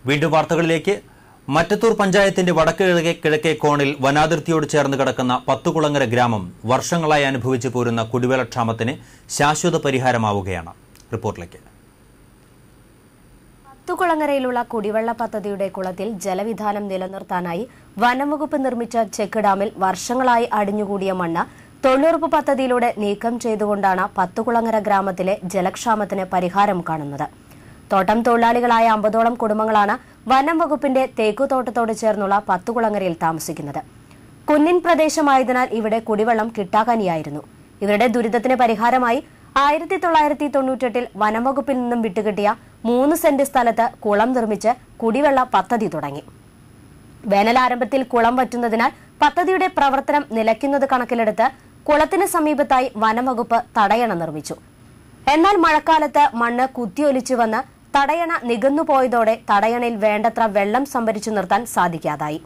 വീണ്ടും വാർത്തകളിലേക്ക്. മറ്റത്തൂർ പഞ്ചായത്തിന്റെ വടക്ക് കിഴക്കേ കോണിൽ വനാതിർത്തിയോട് ചേർന്ന് കിടക്കുന്ന പത്തുകുളങ്ങര ഗ്രാമം വർഷങ്ങളായി അനുഭവിച്ചു പോരുന്ന കുടിവെള്ളക്ഷാമത്തിന് ശാശ്വത പരിഹാരമാവുകയാണ്. റിപ്പോർട്ടിലേക്ക്. പത്തുകുളങ്ങരയിലുള്ള കുടിവെള്ള പദ്ധതിയുടെ കുളത്തിൽ ജലവിധാനം നിലനിർത്താനായി വനംവകുപ്പ് നിർമ്മിച്ച ചെക്ക് ഡാമിൽ വർഷങ്ങളായി അടിഞ്ഞുകൂടിയ മണ്ണ് തൊഴിലുറപ്പ് പദ്ധതിയിലൂടെ നീക്കം ചെയ്തുകൊണ്ടാണ് പത്തുകുളങ്ങര ഗ്രാമത്തിലെ ജലക്ഷാമത്തിന് പരിഹാരം കാണുന്നത്. തോട്ടം തൊഴിലാളികളായ 50ഓളം കുടുംബങ്ങളാണ് വനം വകുപ്പിന്റെ തേക്കുതോട്ടത്തോട് ചേർന്നുള്ള പത്തുകുളങ്ങരയിൽ താമസിക്കുന്നത്. കുന്നിൻ പ്രദേശമായതിനാൽ ഇവിടെ കുടിവെള്ളം കിട്ടാക്കനിയായിരുന്നു. ഇവരുടെ ദുരിതത്തിന് പരിഹാരമായി 1998 വനം വകുപ്പിൽ നിന്നും വിട്ടുകിട്ടിയ 3 സെന്റ് സ്ഥലത്ത് കുളം നിർമ്മിച്ച് കുടിവെള്ള പദ്ധതി തുടങ്ങി. വേനലാരംഭത്തിൽ കുളം വറ്റുന്നതിനാൽ പദ്ധതിയുടെ പ്രവർത്തനം നിലയ്ക്കുന്നത് കണക്കിലെടുത്ത് കുളത്തിന് സമീപത്തായി വനം വകുപ്പ് തടയണ നിർമ്മിച്ചു. എന്നാൽ മഴക്കാലത്ത് മണ്ണ് കുത്തിയൊലിച്ചു വന്ന് തടയണ നികന്നുപോയതോടെ തടയണയിൽ വേണ്ടത്ര വെള്ളം സംഭരിച്ചു നിർത്താൻ സാധിക്കാതായി.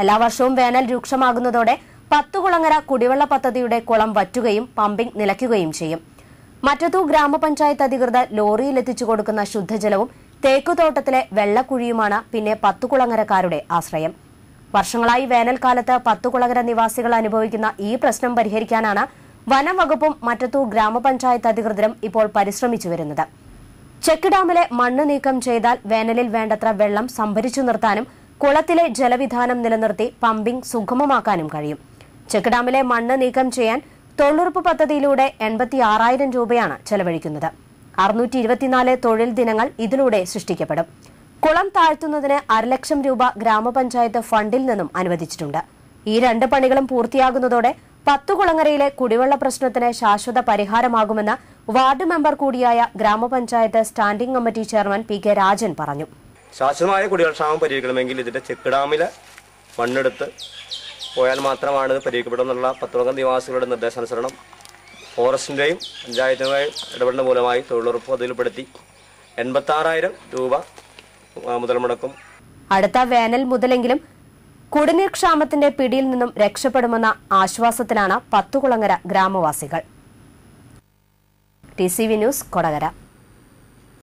എല്ലാ വർഷവും വേനൽ രൂക്ഷമാകുന്നതോടെ പത്തുകുളങ്ങര കുടിവെള്ള പദ്ധതിയുടെ കുളം വറ്റുകയും പമ്പിംഗ് നിലയ്ക്കുകയും ചെയ്യും. മറ്റത്തൂർ ഗ്രാമപഞ്ചായത്ത് അധികൃതർ ലോറിയിലെത്തിച്ചു കൊടുക്കുന്ന ശുദ്ധജലവും തേക്കുതോട്ടത്തിലെ വെള്ളക്കുഴിയുമാണ് പിന്നെ പത്തുകുളങ്ങരക്കാരുടെ ആശ്രയം. വർഷങ്ങളായി വേനൽക്കാലത്ത് പത്തുകുളങ്ങര നിവാസികൾ അനുഭവിക്കുന്ന ഈ പ്രശ്നം പരിഹരിക്കാനാണ് വനം വകുപ്പും മറ്റത്തൂർ ഗ്രാമപഞ്ചായത്ത് അധികൃതരും ഇപ്പോൾ പരിശ്രമിച്ചു വരുന്നത്. ചെക്ക് ഡാമിലെ മണ്ണ് നീക്കം ചെയ്താൽ വേനലിൽ വേണ്ടത്ര വെള്ളം സംഭരിച്ചു നിർത്താനും കുളത്തിലെ ജലവിധാനം നിലനിർത്തി പമ്പിംഗ് സുഗമമാക്കാനും കഴിയും. ചെക്ക് ഡാമിലെ മണ്ണ് നീക്കം ചെയ്യാൻ തൊഴിലുറപ്പ് പദ്ധതിയിലൂടെ 86,000 രൂപയാണ് ചെലവഴിക്കുന്നത്. 624 തൊഴിൽ ദിനങ്ങൾ ഇതിലൂടെ സൃഷ്ടിക്കപ്പെടും. കുളം താഴ്ത്തുന്നതിന് 1,00,000 രൂപ ഗ്രാമപഞ്ചായത്ത് ഫണ്ടിൽ നിന്നും അനുവദിച്ചിട്ടുണ്ട്. ഈ 2 പണികളും പൂർത്തിയാകുന്നതോടെ പത്തുകുളങ്ങരയിലെ കുടിവെള്ള പ്രശ്നത്തിന് ശാശ്വത പരിഹാരമാകുമെന്ന് വാർഡ് മെമ്പർ കൂടിയായ ഗ്രാമപഞ്ചായത്ത് standing committee chairman PK Rajan പറഞ്ഞു. ശാശ്വതമായ കുടിവെള്ളക്ഷാമം പരിഹരിക്കണമെങ്കിൽ ഇതിന്റെ ചെക്ക് ഡാമിലെ മണ്ണെടുത്ത് പോയാൽ മാത്രമാണ് ഇത് പരിഹരിക്കപ്പെടുമെന്നുള്ള പത്തുകുളങ്ങര നിവാസികളുടെ നിർദ്ദേശാനുസരണം ഫോറസ്റ്റിന്റെയും പഞ്ചായത്തിന്റെയും ഇടപെടൽ മൂലമായി തൊഴിലുറപ്പ് പദ്ധതിയിൽപ്പെടുത്തി 86,000 രൂപ മുതൽ മുടക്കും. അടുത്ത വേനൽ മുതലെങ്കിലും കുടിനീർ ക്ഷാമത്തിന്റെ പിടിയിൽ നിന്നും രക്ഷപ്പെടുമെന്ന ആശ്വാസത്തിലാണ് പത്തുകുളങ്ങര ഗ്രാമവാസികൾ. TCV news, Kodakara.